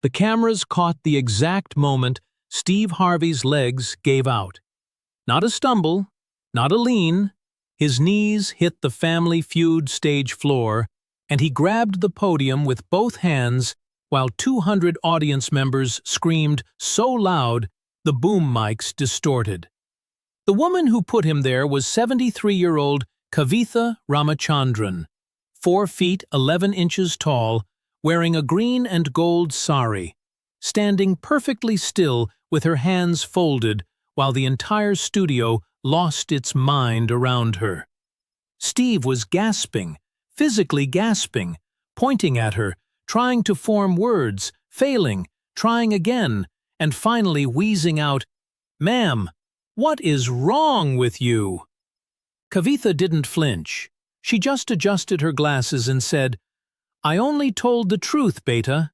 The cameras caught the exact moment Steve Harvey's legs gave out. Not a stumble, not a lean. His knees hit the Family Feud stage floor, and he grabbed the podium with both hands while 200 audience members screamed so loud the boom mics distorted. The woman who put him there was 73-year-old Kavitha Ramachandran, 4 feet 11 inches tall, wearing a green and gold sari, standing perfectly still with her hands folded while the entire studio lost its mind around her. Steve was gasping, physically gasping, pointing at her, trying to form words, failing, trying again, and finally wheezing out, "Ma'am, what is wrong with you?" Kavitha didn't flinch. She just adjusted her glasses and said, "I only told the truth, beta."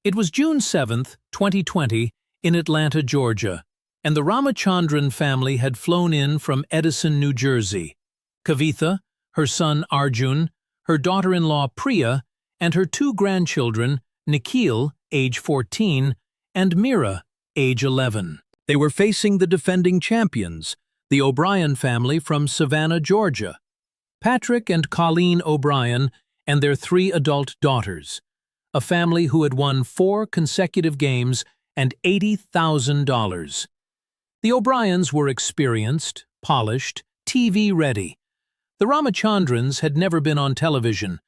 It was June 7, 2020, in Atlanta, Georgia, and the Ramachandran family had flown in from Edison, New Jersey. Kavitha, her son Arjun, her daughter-in-law Priya, and her 2 grandchildren, Nikhil, age 14, and Mira, age 11. They were facing the defending champions, the O'Brien family from Savannah, Georgia. Patrick and Colleen O'Brien and their 3 adult daughters, a family who had won 4 consecutive games and $80,000. The O'Briens were experienced, polished, TV-ready. The Ramachandrans had never been on television.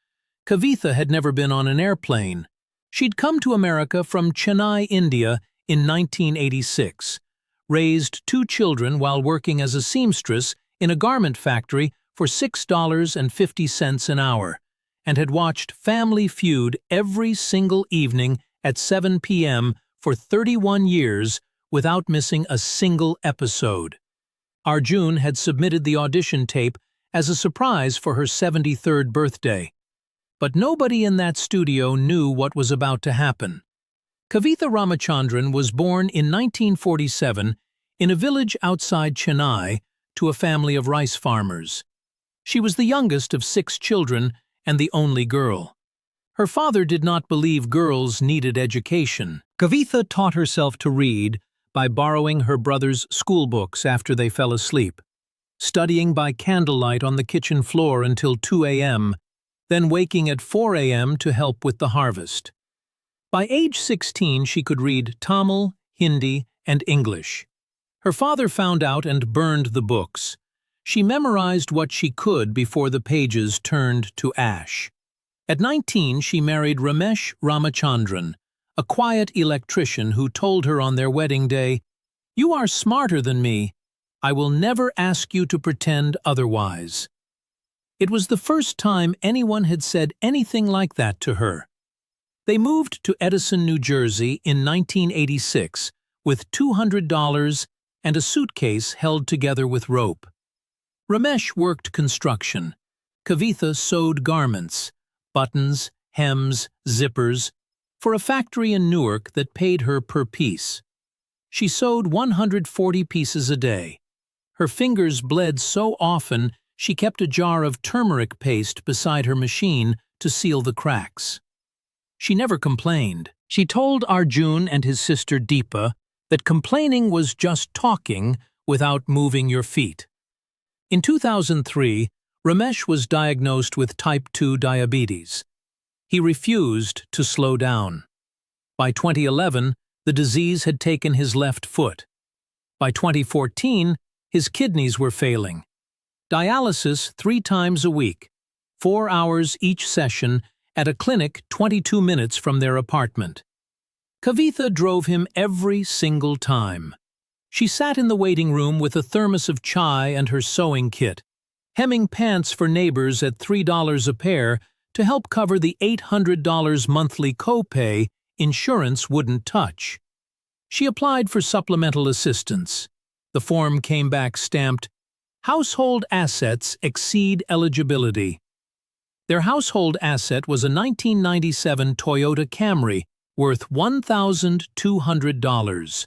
Kavitha had never been on an airplane. She'd come to America from Chennai, India in 1986, raised 2 children while working as a seamstress in a garment factory for $6.50 an hour, and had watched Family Feud every single evening at 7 p.m. for 31 years without missing a single episode. Arjun had submitted the audition tape as a surprise for her 73rd birthday. But nobody in that studio knew what was about to happen. Kavitha Ramachandran was born in 1947 in a village outside Chennai to a family of rice farmers. She was the youngest of 6 children and the only girl. Her father did not believe girls needed education. Kavitha taught herself to read by borrowing her brother's school books after they fell asleep, studying by candlelight on the kitchen floor until 2 a.m., then waking at 4 a.m. to help with the harvest. By age 16, she could read Tamil, Hindi, and English. Her father found out and burned the books. She memorized what she could before the pages turned to ash. At 19, she married Ramesh Ramachandran, a quiet electrician who told her on their wedding day, "You are smarter than me. I will never ask you to pretend otherwise." It was the first time anyone had said anything like that to her. They moved to Edison, New Jersey in 1986 with $200 and a suitcase held together with rope. Ramesh worked construction. Kavitha sewed garments, buttons, hems, zippers, for a factory in Newark that paid her per piece. She sewed 140 pieces a day. Her fingers bled so often she kept a jar of turmeric paste beside her machine to seal the cracks. She never complained. She told Arjun and his sister Deepa that complaining was just talking without moving your feet. In 2003, Ramesh was diagnosed with type 2 diabetes. He refused to slow down. By 2011, the disease had taken his left foot. By 2014, his kidneys were failing. Dialysis 3 times a week, 4 hours each session at a clinic 22 minutes from their apartment. Kavitha drove him every single time. She sat in the waiting room with a thermos of chai and her sewing kit, hemming pants for neighbors at $3 a pair to help cover the $800 monthly copay insurance wouldn't touch. She applied for supplemental assistance. The form came back stamped, "Household assets exceed eligibility." Their household asset was a 1997 Toyota Camry worth $1,200.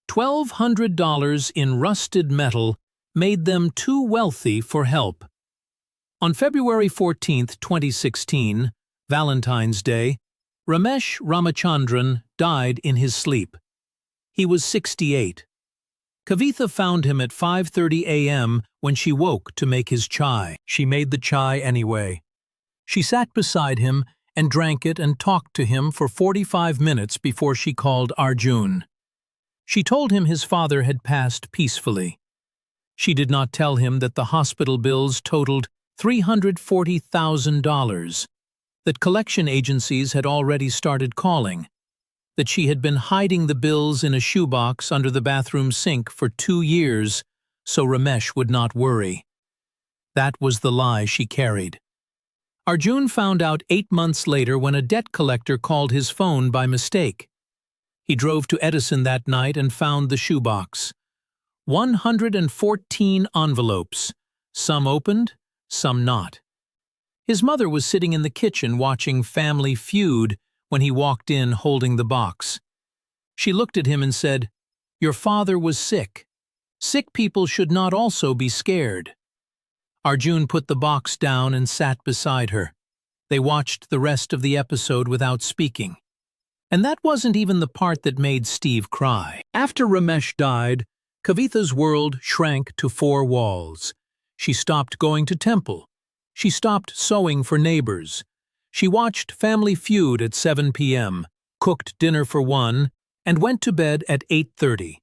$1,200 in rusted metal made them too wealthy for help. On February 14, 2016, Valentine's Day, Ramesh Ramachandran died in his sleep. He was 68. Kavitha found him at 5:30 a.m. when she woke to make his chai. She made the chai anyway. She sat beside him and drank it and talked to him for 45 minutes before she called Arjun. She told him his father had passed peacefully. She did not tell him that the hospital bills totaled $340,000, that collection agencies had already started calling, that she had been hiding the bills in a shoebox under the bathroom sink for 2 years so Ramesh would not worry. That was the lie she carried. Arjun found out 8 months later when a debt collector called his phone by mistake. He drove to Edison that night and found the shoebox. 114 envelopes, some opened, some not. His mother was sitting in the kitchen watching Family Feud when he walked in holding the box. She looked at him and said, "Your father was sick. Sick people should not also be scared." Arjun put the box down and sat beside her. They watched the rest of the episode without speaking. And that wasn't even the part that made Steve cry. After Ramesh died, Kavitha's world shrank to 4 walls. She stopped going to temple. She stopped sewing for neighbors. She watched Family Feud at 7 p.m., cooked dinner for 1, and went to bed at 8:30.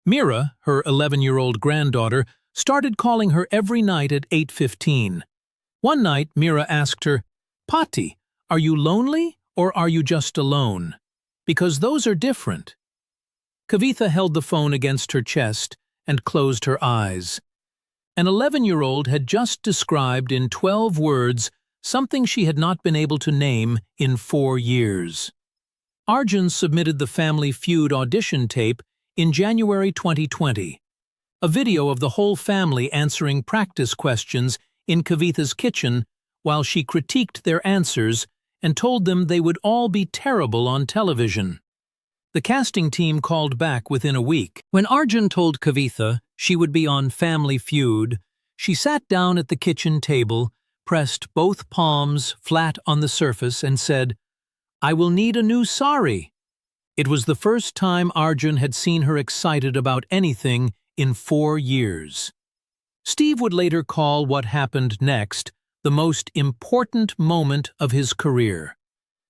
Mira, her 11-year-old granddaughter, started calling her every night at 8:15. One night, Mira asked her, "Pati, are you lonely or are you just alone? Because those are different." Kavitha held the phone against her chest and closed her eyes. An 11-year-old had just described in 12 words something she had not been able to name in 4 years. Arjun submitted the Family Feud audition tape in January 2020. A video of the whole family answering practice questions in Kavitha's kitchen while she critiqued their answers and told them they would all be terrible on television. The casting team called back within a week. When Arjun told Kavitha she would be on Family Feud, she sat down at the kitchen table, pressed both palms flat on the surface and said, "I will need a new sari." It was the first time Arjun had seen her excited about anything in 4 years. Steve would later call what happened next the most important moment of his career.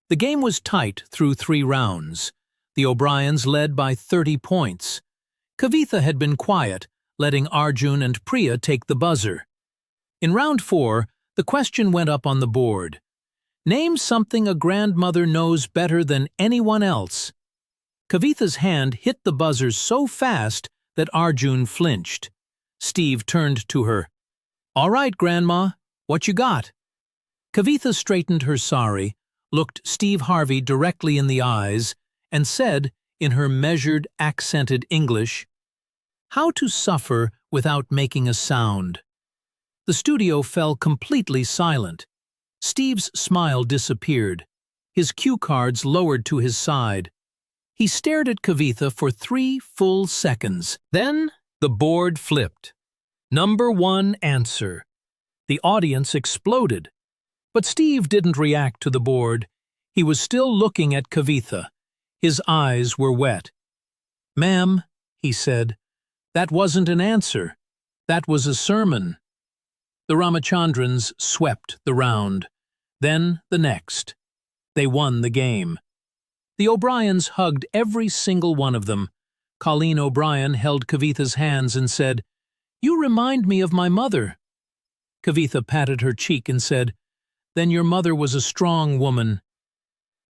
The game was tight through 3 rounds. The O'Briens led by 30 points. Kavitha had been quiet, letting Arjun and Priya take the buzzer. In round 4, the question went up on the board. Name something a grandmother knows better than anyone else. Kavitha's hand hit the buzzer so fast that Arjun flinched. Steve turned to her. "All right, Grandma, what you got?" Kavitha straightened her sari, looked Steve Harvey directly in the eyes, and said, in her measured, accented English, "How to suffer without making a sound." The studio fell completely silent. Steve's smile disappeared. His cue cards lowered to his side. He stared at Kavitha for 3 full seconds. Then the board flipped. Number 1 answer. The audience exploded. But Steve didn't react to the board. He was still looking at Kavitha. His eyes were wet. "Ma'am," he said, "that wasn't an answer. That was a sermon." The Ramachandrans swept the round. Then the next. They won the game. The O'Briens hugged every single one of them. Colleen O'Brien held Kavitha's hands and said, "You remind me of my mother." Kavitha patted her cheek and said, "Then your mother was a strong woman."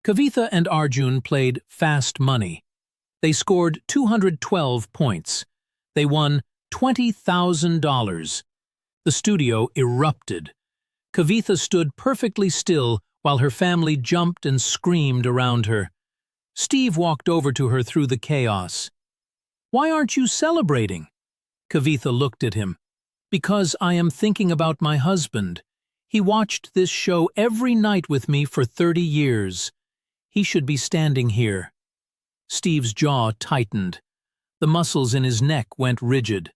Kavitha and Arjun played fast money. They scored 212 points. They won $20,000. The studio erupted. Kavitha stood perfectly still while her family jumped and screamed around her. Steve walked over to her through the chaos. "Why aren't you celebrating?" Kavitha looked at him. "Because I am thinking about my husband. He watched this show every night with me for 30 years. He should be standing here." Steve's jaw tightened. The muscles in his neck went rigid.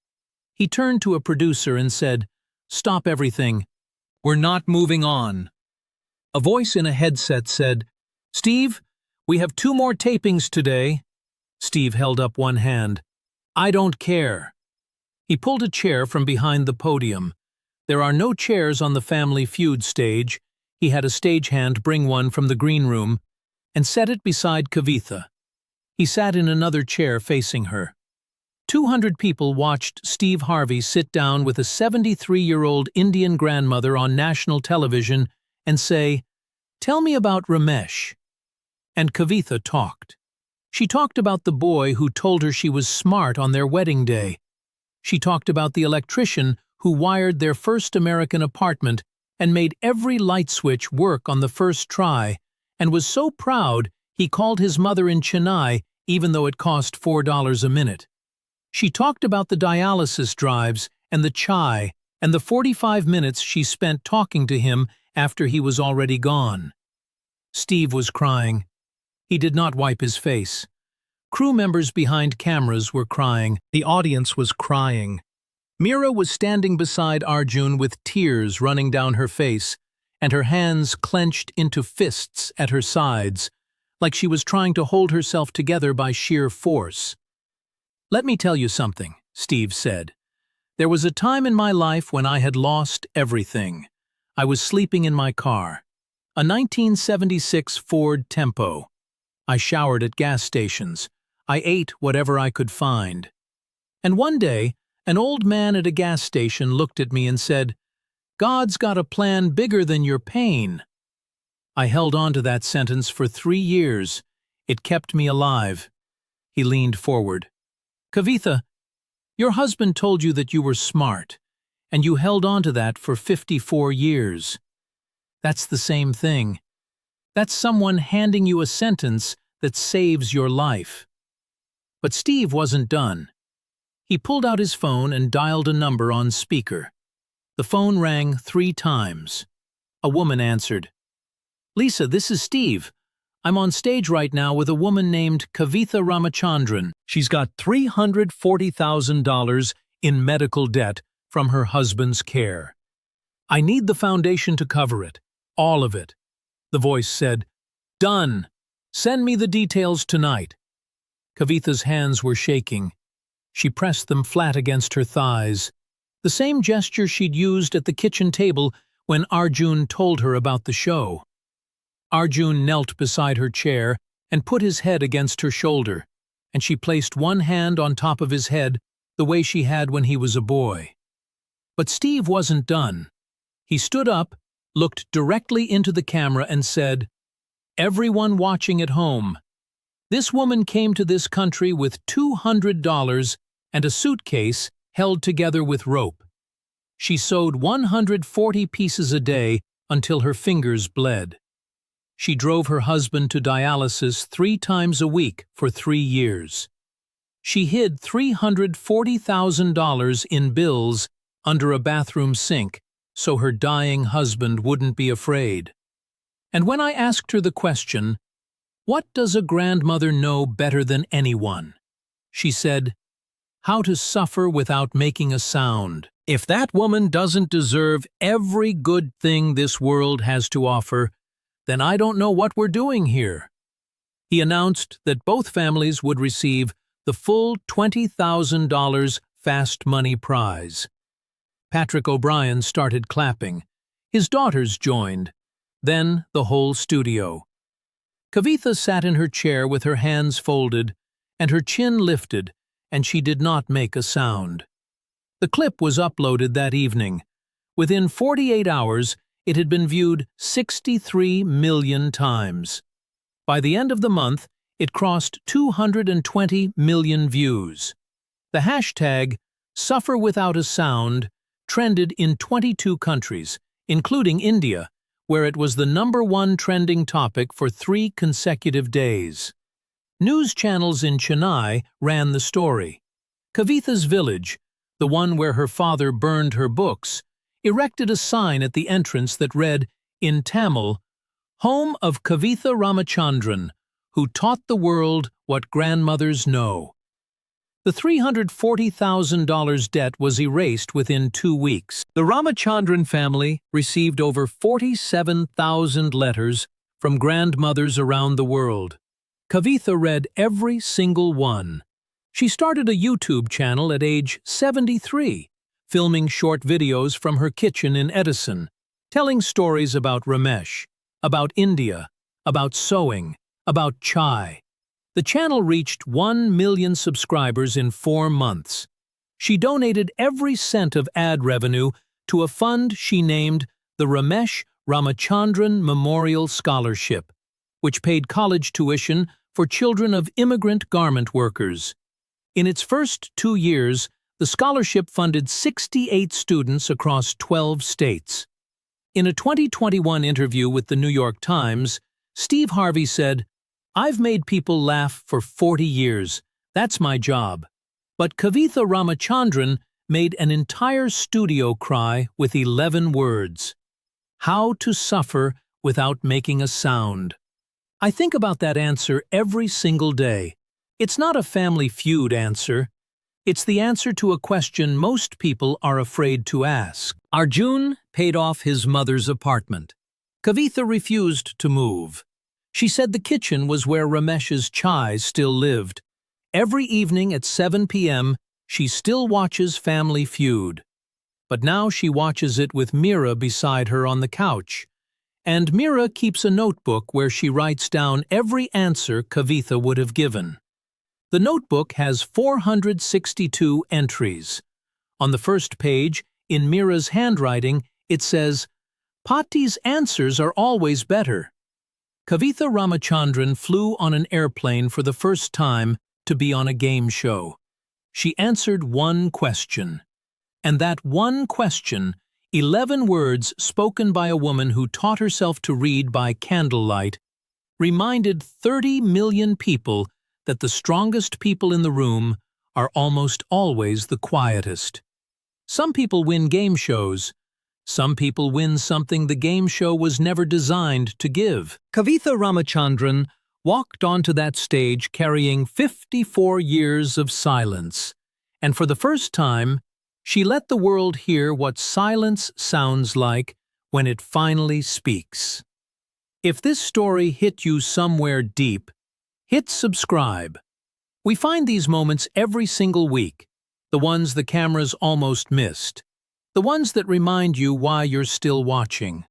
He turned to a producer and said, "Stop everything. We're not moving on." A voice in a headset said, "Steve, we have 2 more tapings today." Steve held up one hand. "I don't care." He pulled a chair from behind the podium. There are no chairs on the Family Feud stage. He had a stagehand bring one from the green room and set it beside Kavitha. He sat in another chair facing her. 200 people watched Steve Harvey sit down with a 73-year-old Indian grandmother on national television and say, "Tell me about Ramesh." And Kavitha talked. She talked about the boy who told her she was smart on their wedding day. She talked about the electrician who wired their first American apartment and made every light switch work on the first try, and was so proud he called his mother in Chennai even though it cost $4 a minute. She talked about the dialysis drives and the chai and the 45 minutes she spent talking to him after he was already gone. Steve was crying. He did not wipe his face. Crew members behind cameras were crying. The audience was crying. Meera was standing beside Arjun with tears running down her face, and her hands clenched into fists at her sides, like she was trying to hold herself together by sheer force. "Let me tell you something," Steve said. "There was a time in my life when I had lost everything. I was sleeping in my car, a 1976 Ford Tempo. I showered at gas stations. I ate whatever I could find. And one day, an old man at a gas station looked at me and said, 'God's got a plan bigger than your pain.' I held on to that sentence for 3 years. It kept me alive." He leaned forward. "Kavitha, your husband told you that you were smart, and you held on to that for 54 years. That's the same thing. That's someone handing you a sentence that saves your life." But Steve wasn't done. He pulled out his phone and dialed a number on speaker. The phone rang 3 times. A woman answered. "Lisa, this is Steve. I'm on stage right now with a woman named Kavitha Ramachandran. She's got $340,000 in medical debt from her husband's care. I need the foundation to cover it, all of it." The voice said, "Done. Send me the details tonight." Kavitha's hands were shaking. She pressed them flat against her thighs, the same gesture she'd used at the kitchen table when Arjun told her about the show. Arjun knelt beside her chair and put his head against her shoulder, and she placed one hand on top of his head the way she had when he was a boy. But Steve wasn't done. He stood up, looked directly into the camera and said, "Everyone watching at home, this woman came to this country with $200 and a suitcase held together with rope. She sewed 140 pieces a day until her fingers bled. She drove her husband to dialysis 3 times a week for 3 years. She hid $340,000 in bills under a bathroom sink so her dying husband wouldn't be afraid. And when I asked her the question, 'What does a grandmother know better than anyone?' she said, 'How to suffer without making a sound.' If that woman doesn't deserve every good thing this world has to offer, then I don't know what we're doing here." He announced that both families would receive the full $20,000 Fast Money prize. Patrick O'Brien started clapping. His daughters joined. Then the whole studio. Kavitha sat in her chair with her hands folded and her chin lifted, and she did not make a sound. The clip was uploaded that evening. Within 48 hours, it had been viewed 63 million times. By the end of the month, it crossed 220 million views. The hashtag #SufferWithoutASound trended in 22 countries, including India, where it was the #1 trending topic for 3 consecutive days. News channels in Chennai ran the story. Kavitha's village, the one where her father burned her books, erected a sign at the entrance that read, in Tamil, "Home of Kavitha Ramachandran, who taught the world what grandmothers know." The $340,000 debt was erased within 2 weeks. The Ramachandran family received over 47,000 letters from grandmothers around the world. Kavitha read every single one. She started a YouTube channel at age 73, filming short videos from her kitchen in Edison, telling stories about Ramesh, about India, about sewing, about chai. The channel reached 1 million subscribers in 4 months. She donated every cent of ad revenue to a fund she named the Ramesh Ramachandran Memorial Scholarship, which paid college tuition for children of immigrant garment workers. In its first 2 years, the scholarship funded 68 students across 12 states. In a 2021 interview with the New York Times, Steve Harvey said, "I've made people laugh for 40 years. That's my job." But Kavitha Ramachandran made an entire studio cry with 11 words. How to suffer without making a sound. I think about that answer every single day. It's not a Family Feud answer. It's the answer to a question most people are afraid to ask. Arjun paid off his mother's apartment. Kavitha refused to move. She said the kitchen was where Ramesh's chai still lived. Every evening at 7 p.m., she still watches Family Feud. But now she watches it with Mira beside her on the couch. And Mira keeps a notebook where she writes down every answer Kavitha would have given. The notebook has 462 entries. On the first page, in Mira's handwriting, it says, "Pati's answers are always better." Kavitha Ramachandran flew on an airplane for the first time to be on a game show. She answered one question. And that one question, 11 words spoken by a woman who taught herself to read by candlelight, reminded 30 million people that the strongest people in the room are almost always the quietest. Some people win game shows. Some people win something the game show was never designed to give. Kavitha Ramachandran walked onto that stage carrying 54 years of silence. And for the first time, she let the world hear what silence sounds like when it finally speaks. If this story hit you somewhere deep, hit subscribe. We find these moments every single week, the ones the cameras almost missed, the ones that remind you why you're still watching.